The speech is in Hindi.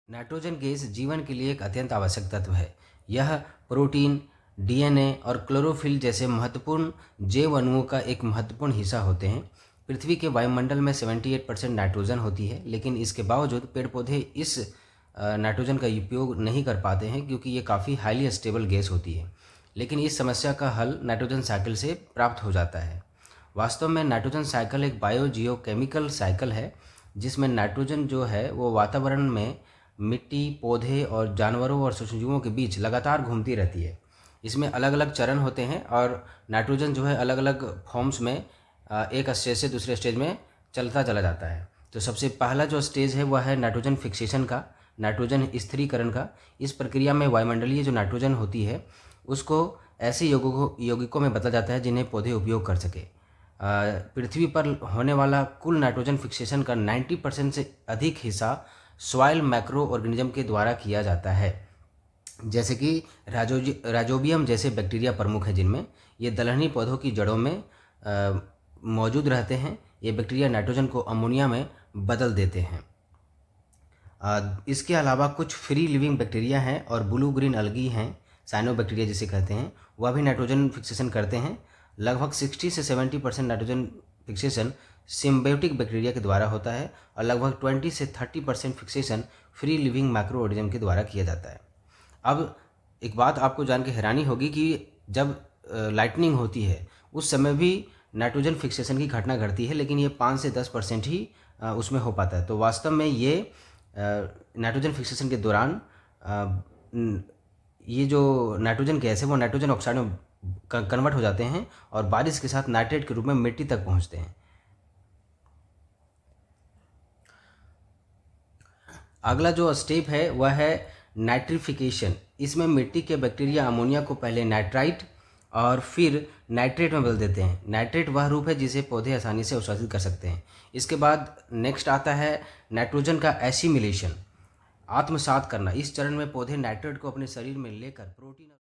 नाइट्रोजन गैस जीवन के लिए एक अत्यंत आवश्यक तत्व है। यह प्रोटीन, डीएनए और क्लोरोफिल जैसे महत्वपूर्ण जैव अणुओं का एक महत्वपूर्ण हिस्सा होते हैं। पृथ्वी के वायुमंडल में 78% नाइट्रोजन होती है, लेकिन इसके बावजूद पेड़ पौधे इस नाइट्रोजन का उपयोग नहीं कर पाते हैं क्योंकि ये काफ़ी हाईली स्टेबल गैस होती है। लेकिन इस समस्या का हल नाइट्रोजन साइकिल से प्राप्त हो जाता है। वास्तव में नाइट्रोजन साइकिल एक बायोजियोकेमिकल साइकिल है, जिसमें नाइट्रोजन जो है वो वातावरण में मिट्टी, पौधे और जानवरों और सूक्ष्मजीवों के बीच लगातार घूमती रहती है। इसमें अलग अलग चरण होते हैं और नाइट्रोजन जो है अलग अलग फॉर्म्स में एक स्टेज से दूसरे स्टेज में चलता चला जाता है। तो सबसे पहला जो स्टेज है वह है नाइट्रोजन फिक्सेशन का, नाइट्रोजन स्थिरीकरण का। इस प्रक्रिया में वायुमंडलीय जो नाइट्रोजन होती है उसको ऐसे यौगिकों में बदला जाता है जिन्हें पौधे उपयोग कर सके। पृथ्वी पर होने वाला कुल नाइट्रोजन फिक्सेशन का 90% से अधिक हिस्सा सॉइल माइक्रो ऑर्गेनिज्म के द्वारा किया जाता है, जैसे कि राजोबियम जैसे बैक्टीरिया प्रमुख है, जिनमें ये दलहनी पौधों की जड़ों में मौजूद रहते हैं। ये बैक्टीरिया नाइट्रोजन को अमोनिया में बदल देते हैं। इसके अलावा कुछ फ्री लिविंग बैक्टीरिया हैं और ब्लू ग्रीन अलगी हैं, साइनोबैक्टीरिया जिसे कहते हैं, वह भी नाइट्रोजन फिक्सेशन करते हैं। लगभग 60 से 70% नाइट्रोजन फिक्सेशन सिम्बायोटिक बैक्टीरिया के द्वारा होता है और लगभग 20 से 30% fixation free living micro organism के द्वारा किया जाता है। अब एक बात आपको जान के हैरानी होगी कि जब लाइटनिंग होती है उस समय भी नाइट्रोजन फिक्सेशन की घटना घटती है, लेकिन ये 5 से 10% ही उसमें हो पाता है। तो वास्तव में ये नाइट्रोजन फिक्सेशन के दौरान ये जो नाइट्रोजन गैस है वो नाइट्रोजन ऑक्साइड में कन्वर्ट हो जाते हैं और बारिश के साथ नाइट्रेट के रूप में मिट्टी तक पहुंचते हैं। अगला जो स्टेप है वह है नाइट्रिफिकेशन। इसमें मिट्टी के बैक्टीरिया अमोनिया को पहले नाइट्राइट और फिर नाइट्रेट में बदल देते हैं। नाइट्रेट वह रूप है जिसे पौधे आसानी से अवशोषित कर सकते हैं। इसके बाद नेक्स्ट आता है नाइट्रोजन का एसिमिलेशन, आत्मसात करना। इस चरण में पौधे नाइट्रेट को अपने शरीर में लेकर प्रोटीन